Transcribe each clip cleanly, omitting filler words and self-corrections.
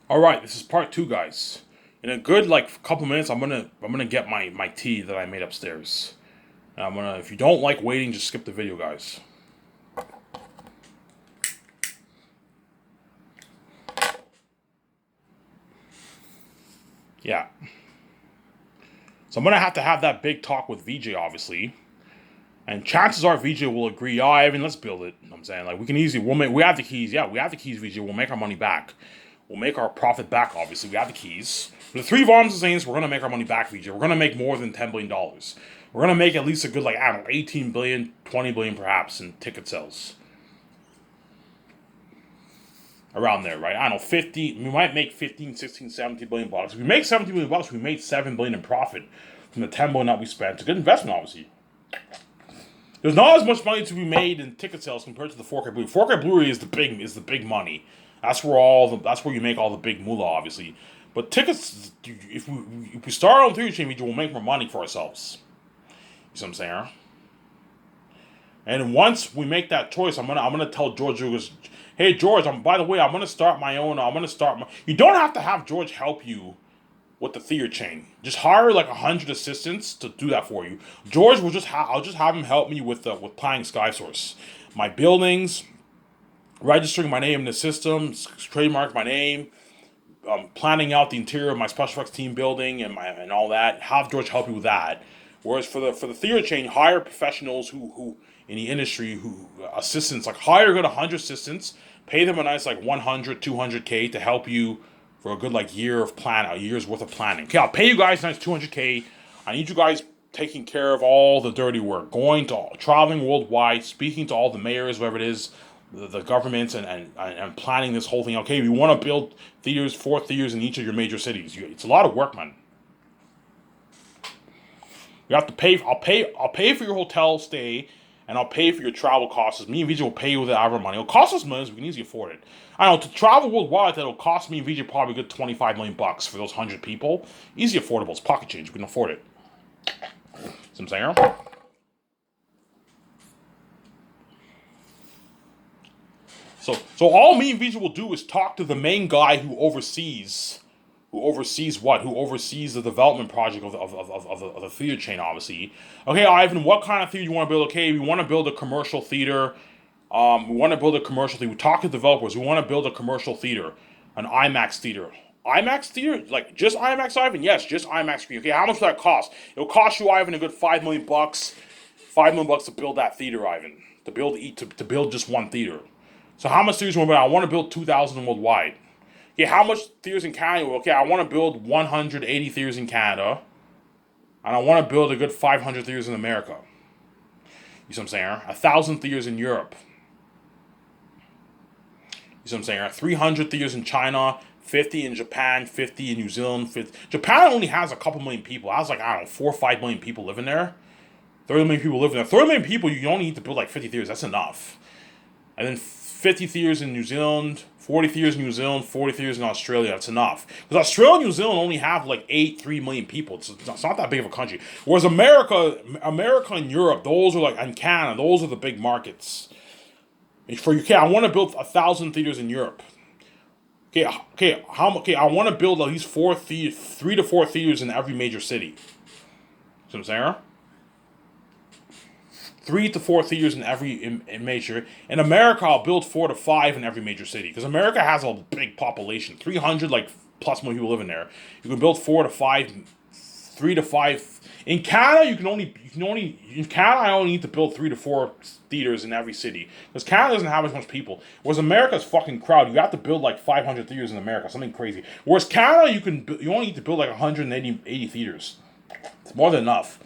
All right, this is part two, guys. In a good like couple minutes, I'm gonna get my tea that I made upstairs. And I'm gonna. If you don't like waiting, just skip the video, guys. Yeah. So I'm gonna have to have that big talk with VJ, obviously. And chances are VJ will agree. Oh, Ivan, let's build it. You know what I'm saying, like, we can easily. We have the keys. Yeah, we have the keys. VJ. We'll make our money back. We'll make our profit back. Obviously, we have the keys. For the three volumes of Saints, we're gonna make our money back, VJ. We're gonna make more than $10 billion. We're gonna make at least a good, like, I don't know, 18 billion, 20 billion perhaps in ticket sales. Around there, right? I don't know, 50. We might make 15, 16, 17 billion bucks. If we make 17 billion bucks, we made 7 billion in profit from the 10 billion that we spent. It's a good investment, obviously. There's not as much money to be made in ticket sales compared to the 4K Blu-ray. 4K Blu-ray is the big money. That's where you make all the big moolah, obviously. But tickets, if we start on Theory Chain, we'll make more money for ourselves. You see what I'm saying? And once we make that choice, I'm gonna tell George Lucas, hey George, by the way, I'm gonna start my own. I'm gonna start my. You don't have to have George help you with the theater chain. Just hire like 100 assistants to do that for you. George will I'll just have him help me with planning SkySource, my buildings, registering my name in the system, trademark my name, planning out the interior of my special effects team building and all that. Have George help you with that. Whereas for the theater chain, hire professionals who in the industry who assistants like hire a good 100 assistants, pay them a nice like 100 200K to help you for a good like a year's worth of planning. Okay, I'll pay you guys a nice 200K. I need you guys taking care of all the dirty work, traveling worldwide, speaking to all the mayors, whatever it is, the governments, and planning this whole thing. Okay, we want to build theaters, 4 theaters in each of your major cities. It's a lot of work, man. You have to pay. I'll pay for your hotel stay, and I'll pay for your travel costs. Me and VJ will pay you with our money. It'll cost us money, so we can easily afford it. I don't know, to travel worldwide, that'll cost me and VJ probably a good 25 million bucks for those 100 people. Easy affordable. It's pocket change. We can afford it. See what I'm saying? So all me and VJ will do is talk to the main guy who oversees the development project of the theater chain, obviously. Okay, Ivan, what kind of theater you want to build? Okay, we want to build a commercial theater. We want to build a commercial theater. We talk to developers. We want to build a commercial theater, an IMAX theater. IMAX theater? Like just IMAX, Ivan? Yes, just IMAX screen. Okay, how much will that cost? It'll cost you, Ivan, a good 5 million bucks. 5 million bucks to build that theater, Ivan. To build just one theater. So how much theaters do you want to build? I want to build 2,000 worldwide. Okay, how much theaters in Canada? Okay, I want to build 180 theaters in Canada, and I want to build a good 500 theaters in America. You see what I'm saying? 1,000 theaters in Europe. You see what I'm saying? 300 theaters in China, 50 in Japan, 50 in New Zealand. 50. Japan only has a couple million people. It has like, I don't know, 4 or 5 million people living there. 30 million people living there. 30 million people, you only need to build like 50 theaters. That's enough. And then 50 theaters in New Zealand, 40 theaters in New Zealand, 40 theaters in Australia. That's enough. Because Australia and New Zealand only have like 3 million people. It's not that big of a country. Whereas America and Europe, those are like, and Canada, those are the big markets. For UK, I want to build 1,000 theaters in Europe. Okay, I want to build at least 3 to 4 theaters in every major city. See what I'm saying? 3 to 4 theaters in every in major. In America, I'll build 4 to 5 in every major city because America has a big population, 300 like plus more people living there. You can build 4 to 5, 3 to 5. In Canada, in Canada I only need to build 3 to 4 theaters in every city because Canada doesn't have as much people. Whereas America's fucking crowd, you have to build like 500 theaters in America, something crazy. Whereas Canada, you only need to build like 180 theaters. It's more than enough.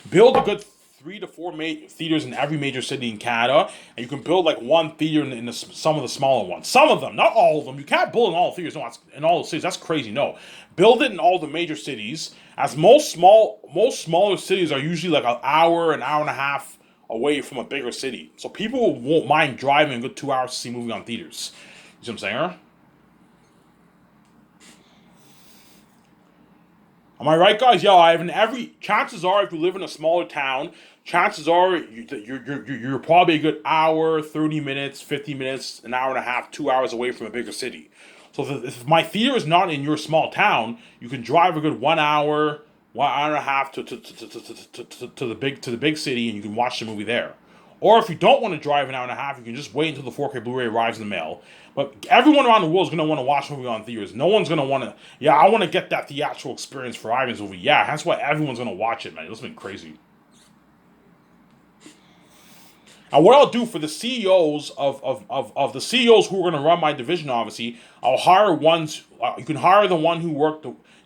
Build a good 3 to 4 theaters in every major city in Canada, and you can build like one theater in some of the smaller ones. Some of them, not all of them. You can't build in all the theaters in all the cities. That's crazy. No, build it in all the major cities. As most smaller cities are usually like an hour and a half away from a bigger city, so people won't mind driving a good 2 hours to see a movie on theaters. You see what I'm saying? Huh? Am I right, guys? Yo, Ivan. Chances are, if you live in a smaller town, chances are you're probably a good hour, 30 minutes, 50 minutes, an hour and a half, 2 hours away from a bigger city. So if my theater is not in your small town, you can drive a good 1 hour, 1 hour and a half to the big city, and you can watch the movie there. Or if you don't want to drive an hour and a half, you can just wait until the 4K Blu-ray arrives in the mail. But everyone around the world is going to want to watch a movie on theaters. No one's going to want to, yeah, I want to get that theatrical experience for Ivan's movie. Yeah, that's why everyone's going to watch it, man. It's been crazy. And what I'll do for the CEOs of the CEOs who are going to run my division, obviously, I'll hire ones. You can hire the one who worked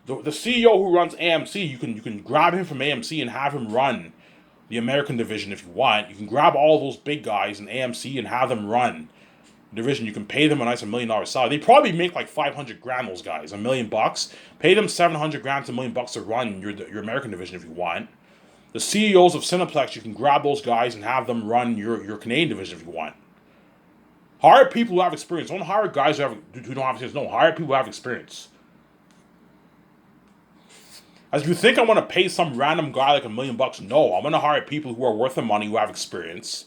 the CEO who runs AMC. You can grab him from AMC and have him run the American division if you want. You can grab all those big guys in AMC and have them run the division. You can pay them a nice $1 million salary. They probably make like 500 grand. Those guys $1 million. Pay them 700 grand to $1 million to run your American division if you want. The CEOs of Cineplex, you can grab those guys and have them run your Canadian division if you want. Hire people who have experience. Don't hire guys who don't have experience. No, hire people who have experience. As you think I want to pay some random guy like $1 million, no. I'm going to hire people who are worth the money, who have experience.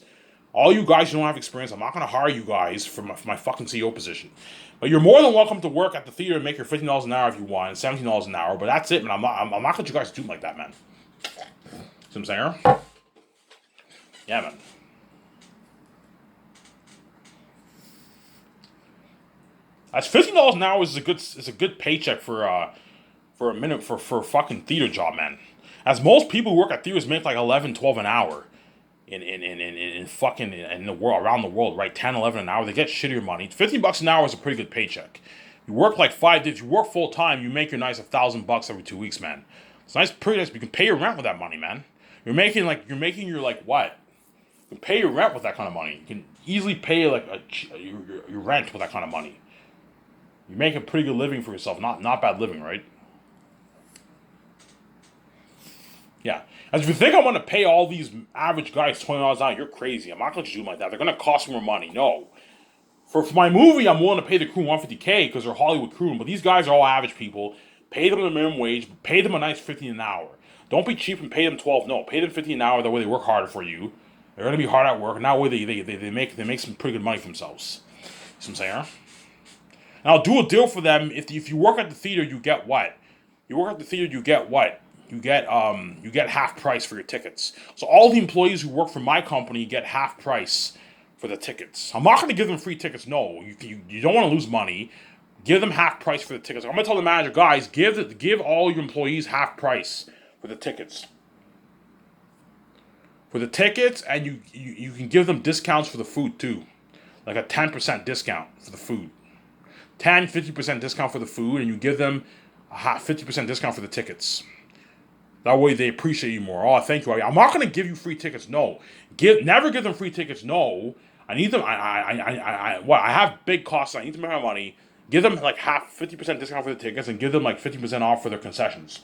All you guys who don't have experience, I'm not going to hire you guys for my fucking CEO position. But you're more than welcome to work at the theater and make your $15 an hour if you want, $17 an hour. But that's it, man. I'm not going to let you guys do it like that, man. See what I'm saying? Yeah, man. That's $15 an hour is a good paycheck for a minute for a fucking theater job, man. As most people who work at theaters make like 11, 12 an hour in fucking in the world around the world, right? 10, 11 an hour. They get shittier money. $50 an hour is a pretty good paycheck. You work like 5 days. If you work full time, you make your nice $1,000 every 2 weeks, man. It's nice, pretty nice. You can pay your rent with that money, man. You're making your like what? You can pay your rent with that kind of money. You can easily pay like your rent with that kind of money. You're making a pretty good living for yourself. Not bad living, right? Yeah. As if you think I'm going to pay all these average guys $20 an hour, you're crazy. I'm not going to do like that. They're going to cost more money. No. For my movie, I'm willing to pay the crew $150K because they're Hollywood crew. But these guys are all average people. Pay them the minimum wage. Pay them a nice $15 an hour. Don't be cheap and pay them $12. No, pay them $15 an hour. That way they work harder for you. They're going to be hard at work, and that way they make some pretty good money for themselves. See what I'm saying? And I'll do a deal for them. If you work at the theater, you get what? You work at the theater, you get what? You get half price for your tickets. So all the employees who work for my company get half price for the tickets. I'm not going to give them free tickets. No, you don't want to lose money. Give them half price for the tickets. I'm going to tell the manager, guys, give all your employees half price for the tickets. For the tickets, and you can give them discounts for the food too. Like a 10% discount for the food. 50% discount for the food, and you give them a 50% discount for the tickets. That way they appreciate you more. Oh, thank you. I'm not going to give you free tickets. No. Never give them free tickets. No. I need them. I have big costs. I need to make my money. Give them like 50% discount for the tickets, and give them like 50% off for their concessions.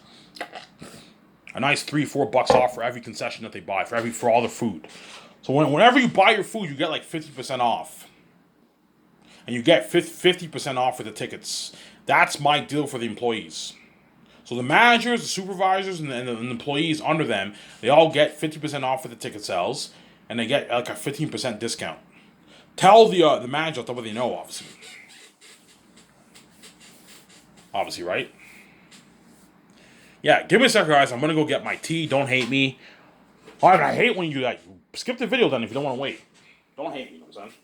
A nice $3-4 off for every concession that they buy, for all the food. So whenever you buy your food, you get like 50% off. And you get 50% off for the tickets. That's my deal for the employees. So the managers, the supervisors, and the employees under them, they all get 50% off for the ticket sales, and they get like a 15% discount. Tell the manager what they know, obviously. Obviously, right? Yeah, give me a second, guys. I'm going to go get my tea. Don't hate me. Alright, I hate when you do that. Skip the video then if you don't want to wait. Don't hate me, you know what I'm saying?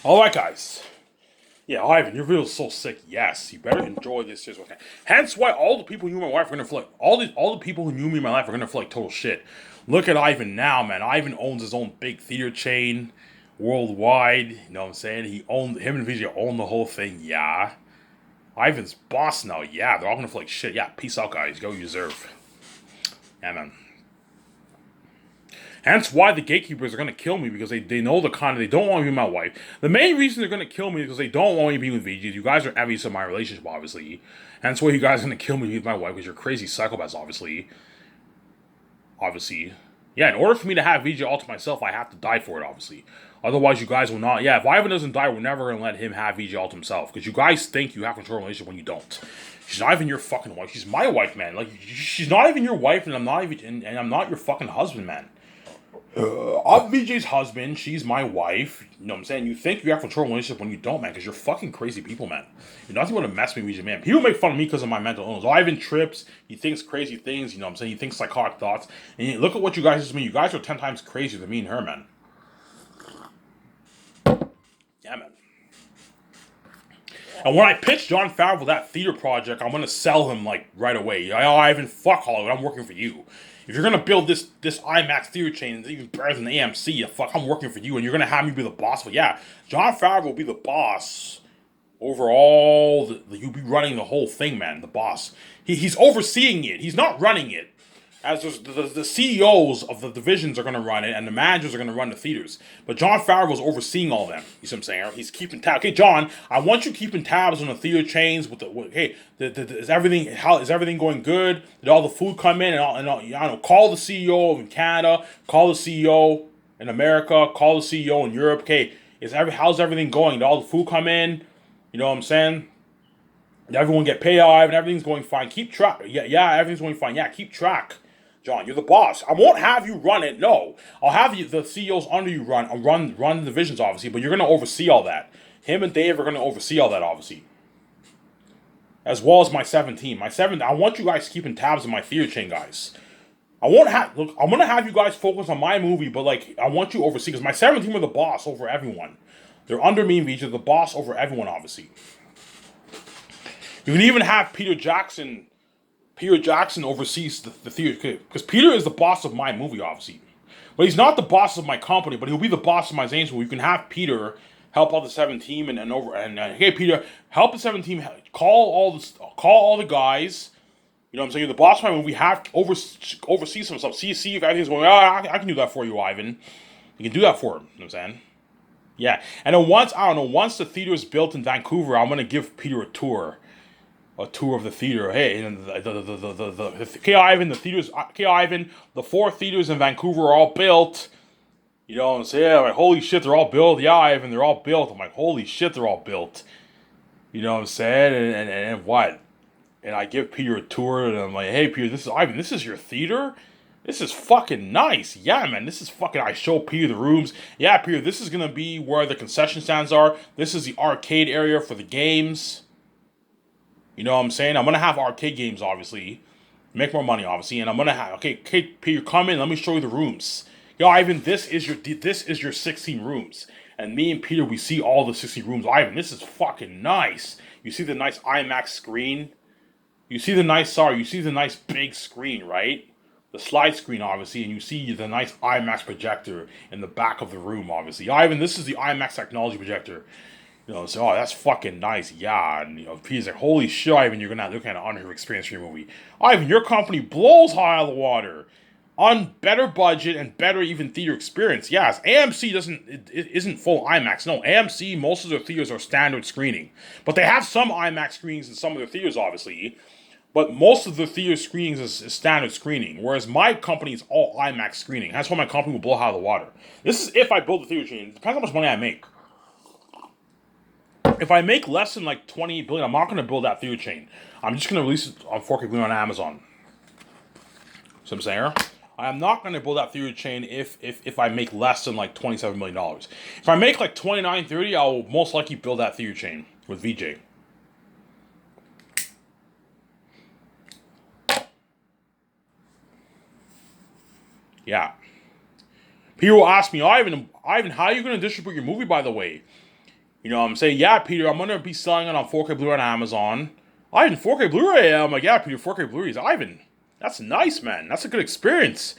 All right, guys. Yeah, Ivan, your video's so sick. Yes, you better enjoy this. Hence why all the people who knew my wife are gonna feel like all the people who knew me in my life are gonna feel like total shit. Look at Ivan now, man. Ivan owns his own big theater chain worldwide. You know what I'm saying? Him and Vijay own the whole thing. Yeah. Ivan's boss now. Yeah, they're all gonna feel like shit. Yeah, peace out, guys. Go, you deserve. Yeah, man. Hence why the gatekeepers are going to kill me, because they know the content. They don't want me to be my wife. The main reason they're going to kill me is because they don't want me to be with VGs. You guys are envious of my relationship, obviously. Hence why you guys are going to kill me with my wife, because you're crazy psychopaths, obviously. Obviously. Yeah, in order for me to have VG all to myself, I have to die for it, obviously. Otherwise, you guys will not. Yeah, if Ivan doesn't die, we're never going to let him have VG all to himself. Because you guys think you have control of a relationship when you don't. She's not even your fucking wife. She's my wife, man. Like, she's not even your wife, and I'm not your fucking husband, man. I'm VJ's husband. She's my wife. You know what I'm saying? You think you have control of a relationship when you don't, man, because you're fucking crazy people, man. You're nothing but to mess with me, VJ, man. People make fun of me because of my mental illness. Ivan trips. He thinks crazy things. You know what I'm saying? He thinks psychotic thoughts. And look at what you guys just mean. You guys are 10 times crazier than me and her, man. Yeah, man. And when I pitch Jon Favreau that theater project, I'm gonna sell him like right away. Ivan, fuck Hollywood. I'm working for you. If you're gonna build this IMAX theater chain, it's even better than AMC. Fuck, I'm working for you, and you're gonna have me be the boss. But yeah, Jon Favreau will be the boss over all. You'll be running the whole thing, man. The boss. He's overseeing it. He's not running it. As the CEOs of the divisions are going to run it, and the managers are going to run the theaters. But Jon Favreau is overseeing all them. You see what I'm saying? He's keeping tabs. Okay, John, I want you keeping tabs on the theater chains. Is everything going good? Did all the food come in? I don't know. Call the CEO in Canada. Call the CEO in America. Call the CEO in Europe. Okay, how's everything going? Did all the food come in? You know what I'm saying? Did everyone get paid off? And everything's going fine. Keep track. Yeah, everything's going fine. Yeah, keep track. John, you're the boss. I won't have you run it. No, I'll have the CEOs under you run the divisions, obviously. But you're gonna oversee all that. Him and Dave are gonna oversee all that, obviously, as well as my 17. I want you guys keeping tabs on my theater chain, guys. I'm gonna have you guys focus on my movie, but like I want you to oversee, because my 17 are the boss over everyone. They're under me and Vijay, the boss over everyone, obviously. You can even have Peter Jackson oversees the theater, because Peter is the boss of my movie, obviously. But he's not the boss of my company, but he'll be the boss of my Zane's movie. You can have Peter help out the 17 and hey, Peter, help the 17, call all the guys. You know what I'm saying? You're the boss of my movie. Have oversee some stuff. See if everything's going. I can do that for you, Ivan. You can do that for him. You know what I'm saying? Yeah. And then once the theater is built in Vancouver, I'm gonna give Peter a tour of the theater. Hey, and the 4 theaters in Vancouver are all built. You know what I'm saying? I'm like, holy shit, they're all built. Yeah, Ivan, they're all built. I'm like, holy shit, they're all built. You know what I'm saying? And what? And I give Peter a tour, and I'm like, hey, Peter, this is Ivan. This is your theater? This is fucking nice. Yeah, man, this is fucking... I show Peter the rooms. Yeah, Peter, this is going to be where the concession stands are. This is the arcade area for the games. You know what I'm saying? I'm going to have arcade games, obviously. Make more money, obviously. And I'm going to have... Okay, Peter, come in. Let me show you the rooms. Yo, Ivan, this is your 16 rooms. And me and Peter, we see all the 16 rooms. Ivan, this is fucking nice. You see the nice IMAX screen? You see the nice big screen, right? The slide screen, obviously. And you see the nice IMAX projector in the back of the room, obviously. Ivan, this is the IMAX technology projector. You know, so, that's fucking nice. Yeah. And, you know, Peter's like, holy shit, Ivan, you're going to have kind of unheard experience for your movie. Ivan, your company blows high out of the water. On better budget and better even theater experience. Yes, AMC isn't full IMAX. No, AMC, most of their theaters are standard screening. But they have some IMAX screens in some of their theaters, obviously. But most of the theater screenings is standard screening. Whereas my company is all IMAX screening. That's why my company will blow high out of the water. This is if I build the theater chain. It depends how much money I make. If I make less than like $28 billion, I'm not going to build that theater chain. I'm just going to release it on 4K on Amazon. So I'm saying, I am not going to build that theater chain if I make less than like $27 million. If I make like 29, 30, I'll most likely build that theater chain with VJ. Yeah. People will ask me, Ivan, how are you going to distribute your movie, by the way? You know what I'm saying? Yeah, Peter, I'm gonna be selling it on 4K Blu-ray on Amazon. Ivan, 4K Blu-ray. I'm like, yeah, Peter, 4K Blu-ray is Ivan. That's nice, man. That's a good experience.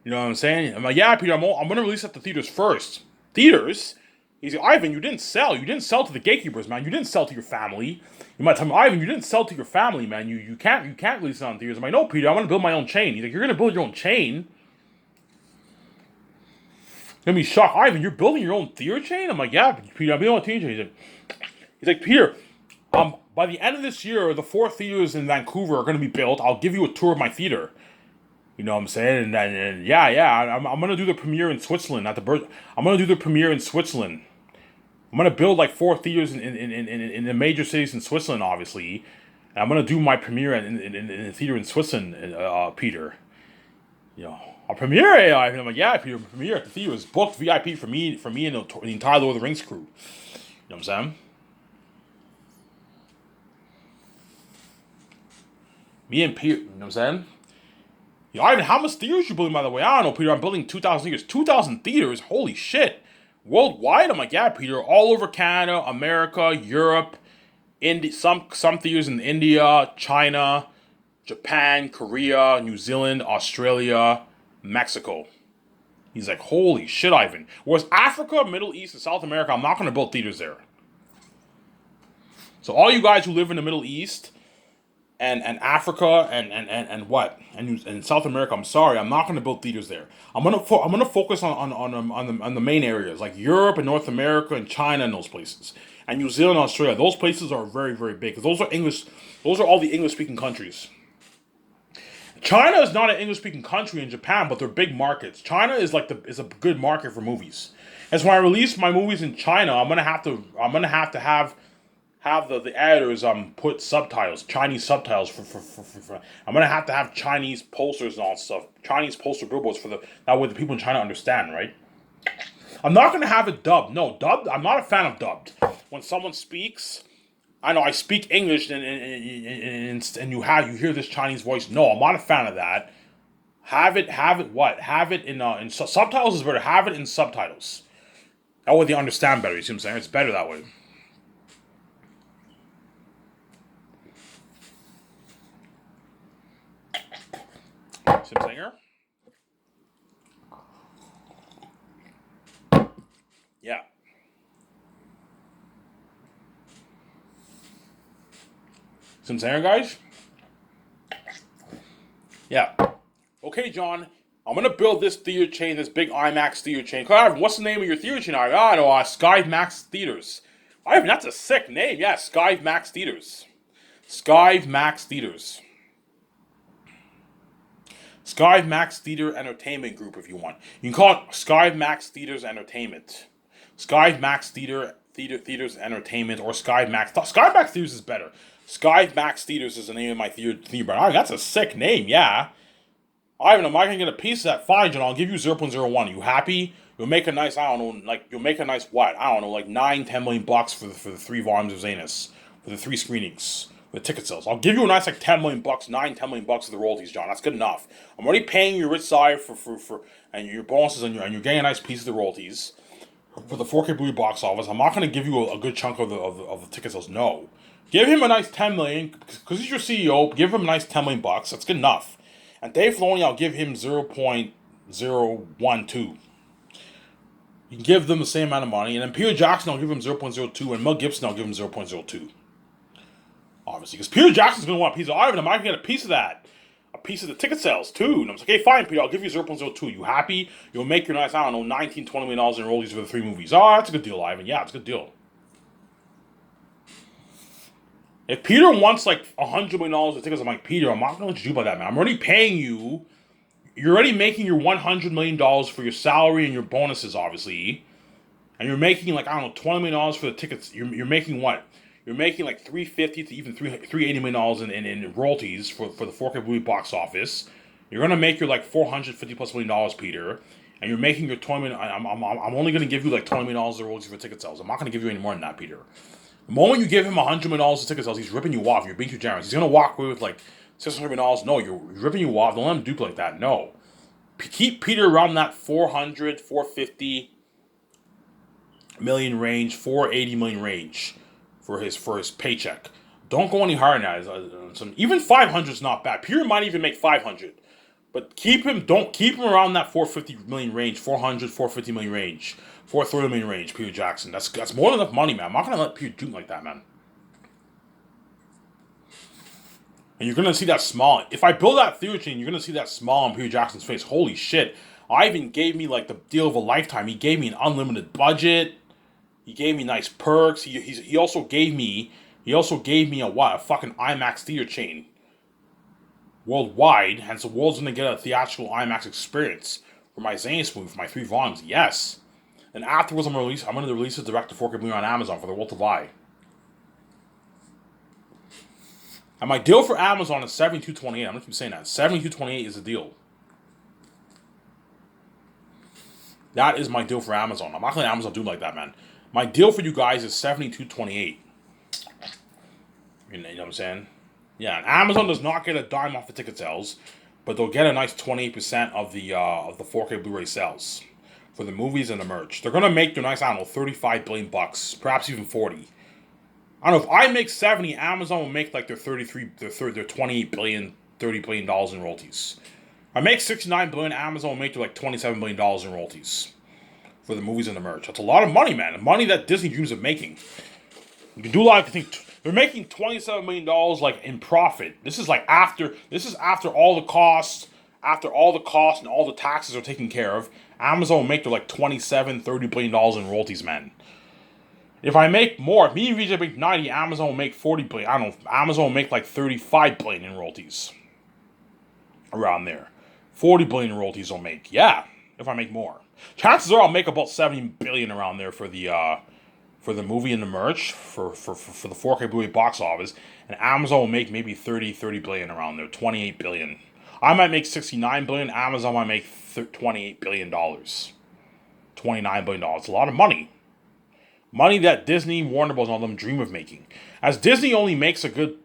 You know what I'm saying? I'm like, yeah, Peter, I'm gonna release it at the theaters first. Theaters? He's like, Ivan, you didn't sell. You didn't sell to the gatekeepers, man. You didn't sell to your family. You might tell me, Ivan, you didn't sell to your family, man. You can't release it on theaters. I'm like, no, Peter, I'm gonna build my own chain. He's like, you're gonna build your own chain? Gonna be shocked. Ivan, you're building your own theater chain? I'm like, yeah, Peter, I'm building my own theater chain. He's like, Peter, by the end of this year, the 4 theaters in Vancouver are gonna be built. I'll give you a tour of my theater. You know what I'm saying? And yeah, I'm gonna do the premiere in Switzerland I'm gonna do the premiere in Switzerland. I'm gonna build like 4 theaters in the major cities in Switzerland, obviously. And I'm gonna do my premiere in a theater in Switzerland, Peter. You know, a premiere. I'm like, yeah, Peter, premiere at the theater is booked VIP for me and the entire Lord of the Rings crew. You know what I'm saying? Me and Peter. You know what I'm saying? You know, Ivan, how much theaters you building, by the way? I don't know, Peter. I'm building 2,000 theaters. 2,000 theaters? Holy shit. Worldwide? I'm like, yeah, Peter. All over Canada, America, Europe, some theaters in India, China, Japan, Korea, New Zealand, Australia, Mexico. He's like, holy shit, Ivan. Whereas Africa, Middle East, and South America, I'm not going to build theaters there. So all you guys who live in the Middle East and Africa and South America, I'm sorry, I'm not going to build theaters there. I'm gonna focus on the main areas like Europe and North America and China and those places, and New Zealand, Australia. Those places are very, very big because those are English. Those are all the English speaking countries. China is not an English speaking country in Japan, but they're big markets. China is a good market for movies. And so when I release my movies in China, I'm gonna have to have the editors put subtitles, Chinese subtitles for I'm gonna have to have Chinese posters and all stuff, Chinese poster billboards that way the people in China understand, right? I'm not gonna have it dubbed. No, dubbed. I'm not a fan of dubbed. When someone speaks, I know I speak English and you hear this Chinese voice. No, I'm not a fan of that. Have it what? Have it in subtitles is better. Have it in subtitles. That way they understand better. You see what I'm saying? It's better that way. Sim Singer? Yeah. Sim Singer, guys? Yeah. Okay, John. I'm gonna build this theater chain, this big IMAX theater chain. Ivan, what's the name of your theater chain? I know, Sky Max Theaters. Ivan, that's a sick name. Yeah, Sky Max Theaters. Sky Max Theaters. Sky Max Theater Entertainment Group, if you want. You can call it Sky Max Theaters Entertainment. Sky Max Theaters Entertainment, or Sky Max Theaters is better. Sky Max Theaters is the name of my theater brand. That's a sick name, yeah. Ivan, am I gonna get a piece of that? Fine, John. I'll give you 0.01. You happy? You'll make a nice, I don't know, like you'll make a nice what? I don't know, like 9-10 million bucks for the 3 volumes of Zanus, for the 3 screenings, the ticket sales. I'll give you a nice like 10 million bucks, 9-10 million bucks of the royalties, John. That's good enough. I'm already paying your rich side for and your bonuses and you're getting a nice piece of the royalties for the 4K Blu-ray box office. I'm not gonna give you a good chunk of the ticket sales. No, give him a nice 10 million because he's your CEO. Give him a nice 10 million bucks. That's good enough. And Dave Filoni, I'll give him 0.012. You can give them the same amount of money. And then Peter Jackson, I'll give him 0.02. And Mel Gibson, I'll give him 0.02. Obviously. Because Peter Jackson's going to want a piece of Ivan. Am I going to get a piece of that? A piece of the ticket sales, too. And I'm like, okay, fine, Peter. I'll give you 0.02. You happy? You'll make your nice, I don't know, $19, $20 million in royalties for the 3 movies. Oh, that's a good deal, Ivan. Yeah, it's a good deal. If Peter wants like $100 million of tickets, I'm like, Peter, I'm not going to let you do about that, man. I'm already paying you. You're already making your $100 million for your salary and your bonuses, obviously. And you're making like, I don't know, $20 million for the tickets. You're making what? You're making like $350 to even $380 million in royalties for the 4K Blu-ray box office. You're going to make your like $450 plus million, Peter. And you're making your $20 million. I'm only going to give you like $20 million of royalties for ticket sales. I'm not going to give you any more than that, Peter. The moment you give him $100 million of ticket sales, he's ripping you off. You're being too generous. He's going to walk away with like $600 million. No, you're ripping you off. Don't let him dupe like that. No. Keep Peter around that 400, 450. million range, 480 million range for his paycheck. Don't go any higher than that. Even 500 is not bad. Peter might even make 500. But don't keep him around that 450 million range, 400, 450 million range, 430 million range, Peter Jackson. That's more than enough money, man. I'm not going to let Peter do like that, man. And you're going to see that smile. If I build that theory chain, you're going to see that smile on Peter Jackson's face. Holy shit. Ivan gave me like the deal of a lifetime. He gave me an unlimited budget. He gave me nice perks. He also gave me a fucking IMAX theater chain worldwide, and so the world's gonna get a theatrical IMAX experience for my Zanus movie, for my 3 volumes. Yes. And afterwards, I'm gonna release it direct to 4K Blu-ray on Amazon for the world to buy. And my deal for Amazon is $72.28. I'm gonna keep saying that. $72.28 is the deal. That is my deal for Amazon. I'm not gonna let Amazon do like that, man. My deal for you guys is $72.28. You know what I'm saying? Yeah, and Amazon does not get a dime off the ticket sales, but they'll get a nice 28% of the 4K Blu-ray sales for the movies and the merch. They're gonna make their nice, I don't know, $35 billion bucks, perhaps even 40. I don't know, if I make 70, Amazon will make like their 28 billion, $30 billion in royalties. If I make 69 billion, Amazon will make their like $27 billion in royalties for the movies and the merch. That's a lot of money, man. The money that Disney dreams of making. You can do a lot of things. They're making $27 million like in profit. This is after all the costs, and all the taxes are taken care of. Amazon will make their like $27-30 billion in royalties, man. If I make more, if me and VJ make 90, Amazon will make 40 billion. I don't know. Amazon will make like 35 billion in royalties. Around there. 40 billion in royalties will make. Yeah, if I make more. Chances are I'll make about 70 billion around there for the movie and the merch for the 4K Blu-ray box office, and Amazon will make maybe 30 billion around there, 28 billion. I might make 69 billion, Amazon might make $28 billion. $29 billion. It's a lot of money. Money that Disney, Warner Bros. And all them dream of making. As Disney only makes a good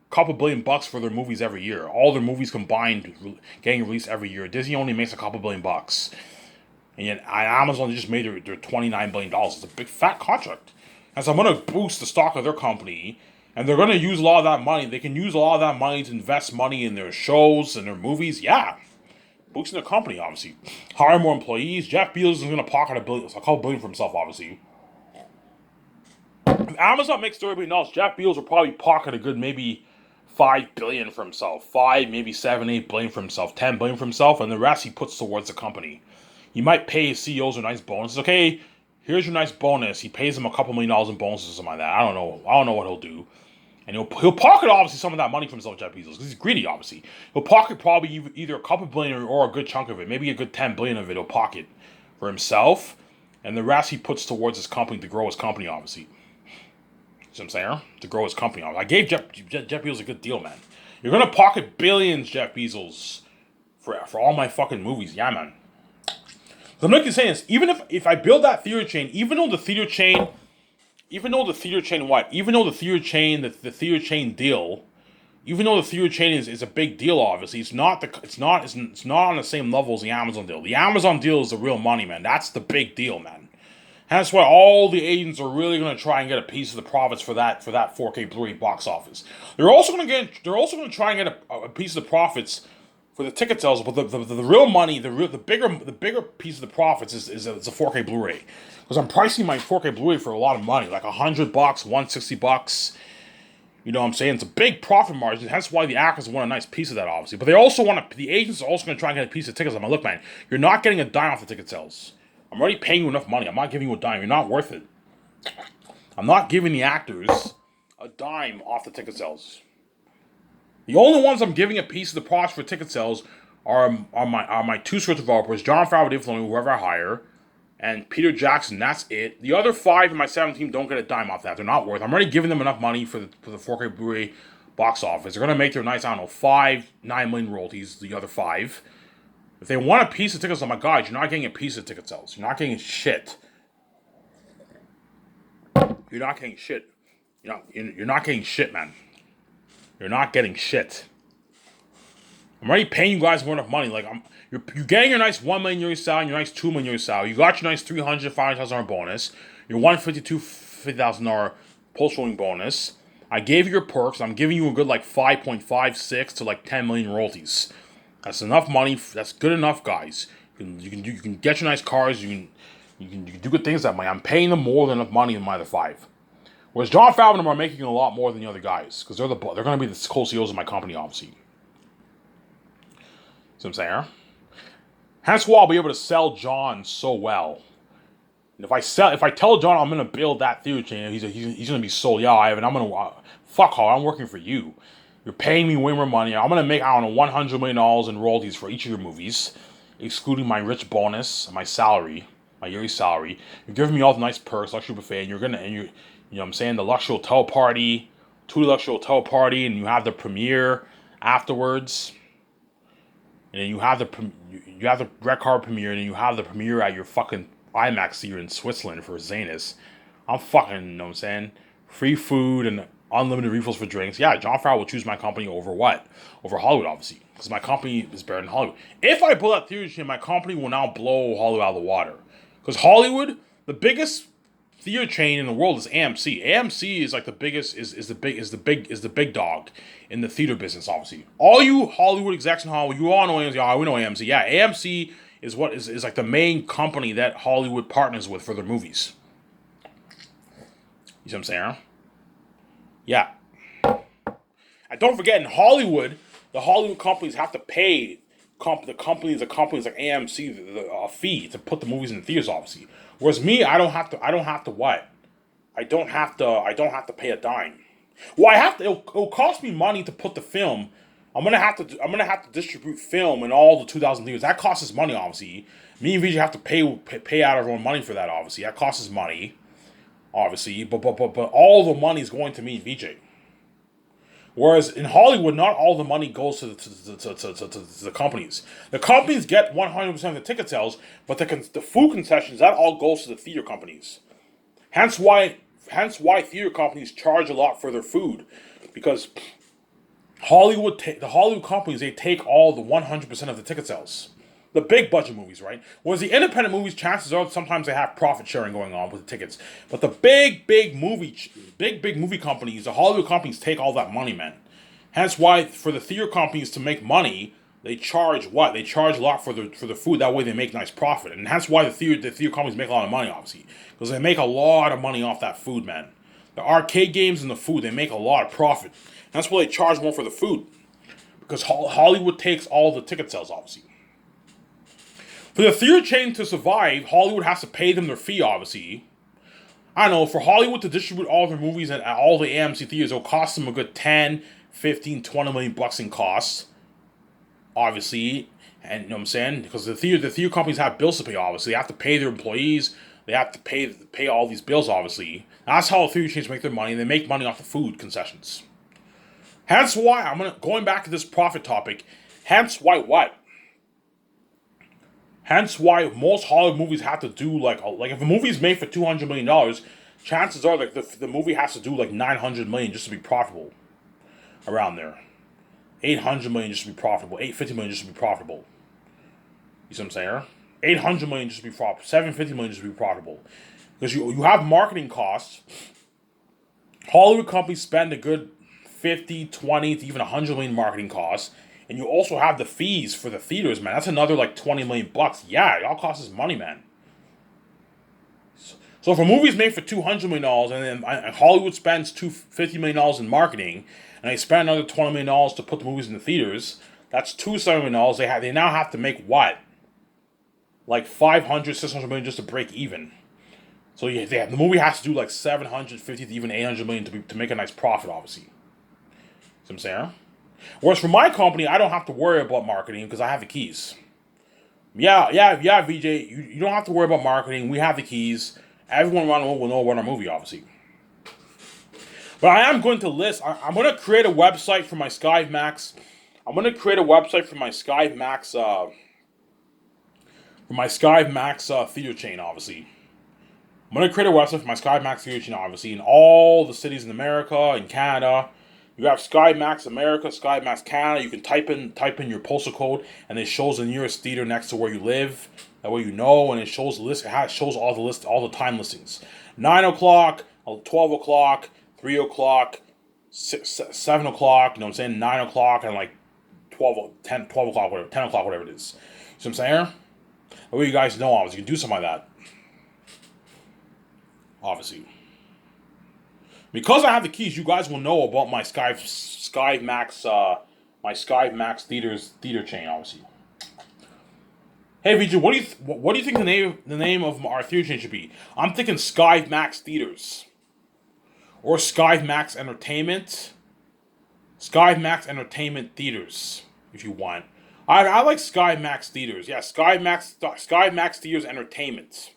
couple $billion bucks for their movies every year. All their movies combined getting released every year. Disney only makes a couple $billion bucks. And yet Amazon just made their $29 billion. It's a big fat contract. And so I'm going to boost the stock of their company. And they're going to use a lot of that money. They can use a lot of that money to invest money in their shows and their movies. Yeah. Boosting their company, obviously. Hire more employees. Jeff Bezos is going to pocket a couple billion for himself, obviously. If Amazon makes $30 billion, Jeff Bezos will probably pocket a good maybe $5 billion for himself. 5, maybe 7, 8 billion for himself. 10 billion for himself. And the rest he puts towards the company. He might pay his CEOs a nice bonus. Okay, here's your nice bonus. He pays them a couple $1 million in bonuses or something like that. I don't know what he'll do. And he'll pocket obviously some of that money for himself, Jeff Bezos, because he's greedy, obviously. He'll pocket probably either a couple billion or a good chunk of it. Maybe a good 10 billion of it he'll pocket for himself. And the rest he puts towards his company to grow his company, obviously. See what I'm saying? To grow his company. I gave Jeff Bezos a good deal, man. You're going to pocket billions, Jeff Bezos, for all my fucking movies. Yeah, man. I'm not saying this. Even if I build that theater chain, even though the theater chain deal, even though the theater chain is a big deal, obviously, it's not on the same level as the Amazon deal. The Amazon deal is the real money, man. That's the big deal, man. And that's why all the agents are really going to try and get a piece of the profits for that 4K Blu-ray box office. They're also going to try and get a piece of the profits for the ticket sales, but the real money, the bigger piece of the profits is a 4K Blu-ray, because I'm pricing my 4K Blu-ray for a lot of money, like $100, $160. You know what I'm saying? It's a big profit margin. That's why the actors want a nice piece of that, obviously. But the agents are also going to try and get a piece of tickets. I'm like, look, man, you're not getting a dime off the ticket sales. I'm already paying you enough money. I'm not giving you a dime. You're not worth it. I'm not giving the actors a dime off the ticket sales. The only ones I'm giving a piece of the profits for ticket sales are my 2 script developers, Jon Favreau, Dave Filoni, whoever I hire, and Peter Jackson. That's it. The other 5 in my 7 team don't get a dime off that. They're not worth. I'm already giving them enough money for the 4K Blu-ray box office. They're gonna make their nice, I don't know, 5-9 million royalties. The other 5. If they want a piece of tickets, oh my God, you're not getting a piece of ticket sales. You're not getting shit. You're not getting shit. You're not getting shit, man. You're not getting shit. I'm already paying you guys more enough money. Like you're getting your nice $1 million salary, your nice $2 million salary. You got your nice $300,000, $500,000 bonus. your $152,000 post-rolling bonus. I gave you your perks. I'm giving you a good like 5.56 to like 10 million royalties. That's enough money. That's good enough, guys. You can get your nice cars. You can do good things that money. I'm paying them more than enough money in my other five. Whereas Jon Favreau and them are making a lot more than the other guys because they're going to be the co-CEOs of my company, obviously. See what I'm saying? Hence why I'll be able to sell Jon so well. And if I tell Jon I'm gonna build that theater chain, he's gonna be sold. Yeah, Ivan, I'm gonna fuck all. I'm working for you. You're paying me way more money. I'm gonna make $100 million in royalties for each of your movies, excluding my rich bonus, my salary, my yearly salary. You're giving me all the nice perks, luxury buffet, and you know what I'm saying, the luxury hotel party, 2 luxury hotel party, and you have the premiere afterwards. And then you have the red card premiere, and then you have the premiere at your fucking IMAX theater in Switzerland for Zanus. I'm fucking, you know what I'm saying? Free food and unlimited refills for drinks. Yeah, Jon Favreau will choose my company over what? Over Hollywood, obviously. Because my company is better than Hollywood. If I build that theater chain, my company will now blow Hollywood out of the water. Because Hollywood, the biggest theater chain in the world is AMC. AMC is like the biggest, is the big dog in the theater business, obviously. All you Hollywood execs in Hollywood, you all know AMC. Oh, we know AMC. Yeah, AMC is what is like the main company that Hollywood partners with for their movies. You see what I'm saying? Yeah. And don't forget, in Hollywood, the Hollywood companies have to pay the companies like AMC a fee to put the movies in the theaters, obviously. Whereas me, I don't have to what? I don't have to pay a dime. Well, it'll cost me money to put the film. I'm gonna have to distribute film in all the 2,000 theaters. That costs us money, obviously. Me and VJ have to pay out our own money for that, obviously. That costs us money, obviously. But all the money is going to me and VJ. Whereas in Hollywood, not all the money goes to the companies. The companies get 100% of the ticket sales, but the food concessions, that all goes to the theater companies. Hence why theater companies charge a lot for their food, because the Hollywood companies, they take all the 100% of the ticket sales. The big budget movies, right? Whereas the independent movies, chances are sometimes they have profit sharing going on with the tickets. But the big movie companies, the Hollywood companies, take all that money, man. Hence why for the theater companies to make money, they charge what? They charge a lot for the food. That way they make nice profit. And that's why the theater companies make a lot of money, obviously. Because they make a lot of money off that food, man. The arcade games and the food, they make a lot of profit. And that's why they charge more for the food. Because Hollywood takes all the ticket sales, obviously. For the theater chain to survive, Hollywood has to pay them their fee, obviously. I don't know, for Hollywood to distribute all their movies at all the AMC theaters, it'll cost them a good 10, 15, 20 million bucks in costs. Obviously. And you know what I'm saying? Because the theater companies have bills to pay, obviously. They have to pay their employees. They have to pay all these bills, obviously. That's how the theater chains make their money. They make money off the food concessions. Hence why, going back to this profit topic, hence why what? Hence why most Hollywood movies have to do like if a movie is made for $200 million, chances are like the movie has to do like $900 million just to be profitable. Around there. $800 million just to be profitable. $850 million just to be profitable. You see what I'm saying? $800 million just to be profitable. $750 million just to be profitable. Because you have marketing costs. Hollywood companies spend a good 50, 20 to even 100 million marketing costs. And you also have the fees for the theaters, man. That's another like 20 million bucks. Yeah, it all costs us money, man. So if a movie's made for $200 million and then Hollywood spends $50 million in marketing, and they spend another $20 million to put the movies in the theaters, that's $270 million. They now have to make what? Like $500, $600 million just to break even. So the movie has to do like $750 to even $800 million to make a nice profit, obviously. See what I'm saying? Whereas for my company, I don't have to worry about marketing because I have the keys. Yeah, VJ, you don't have to worry about marketing. We have the keys. Everyone around the world will know about our movie, obviously. But I am going to list. I'm going to create a website for my SkyMax. I'm going to create a website for my SkyMax. Theater chain, obviously. I'm going to create a website for my SkyMax theater chain, obviously, in all the cities in America, in Canada. You have SkyMax America, SkyMax Canada. You can type in your postal code, and it shows the nearest theater next to where you live. That way you know, and it shows the list. It shows all the time listings. 9 o'clock, 12 o'clock, 3 o'clock, 7 o'clock. You know what I'm saying? 9 o'clock and like 12 o'clock, whatever, 10 o'clock, whatever it is. You know what I'm saying? That way you guys know, obviously, you can do something like that. Obviously. Because I have the keys, you guys will know about my Sky Max theater chain, obviously. Hey VJ, what do you think the name of our theater chain should be? I'm thinking Sky Max Theaters or Sky Max Entertainment. Sky Max Entertainment Theaters, if you want. I like Sky Max Theaters. Yeah, Sky Max Theaters Entertainment.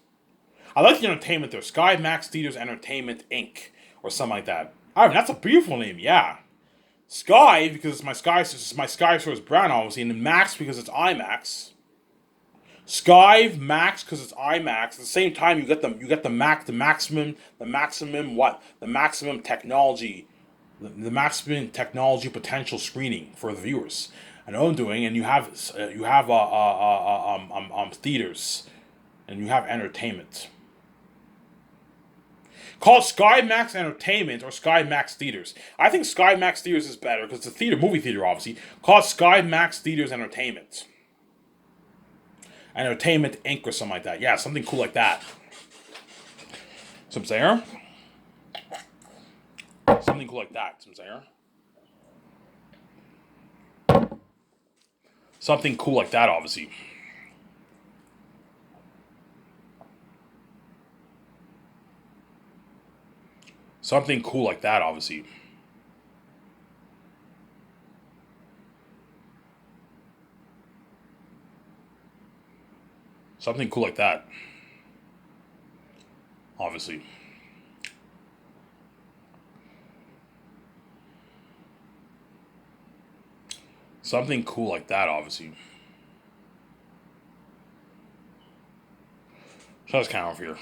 I like the entertainment there. Sky Max Theaters Entertainment Inc. or something like that. I mean, that's a beautiful name. Yeah, Sky because it's my Sky source brand obviously, and then Max because it's IMAX. Sky Max because it's IMAX. At the same time, you get the maximum technology, the maximum technology potential screening for the viewers. I know what I'm doing, and you have theaters, and you have entertainment. Call it Sky Max Entertainment or Sky Max Theaters. I think Sky Max Theaters is better because it's a movie theater, obviously. Call it Sky Max Theaters Entertainment. Entertainment Inc. or something like that. Yeah, something cool like that. Some saying? Something cool like that. Some saying? Something cool like that, obviously. Something cool like that, obviously. Something cool like that. Obviously. Something cool like that, obviously. So that's kind of over here.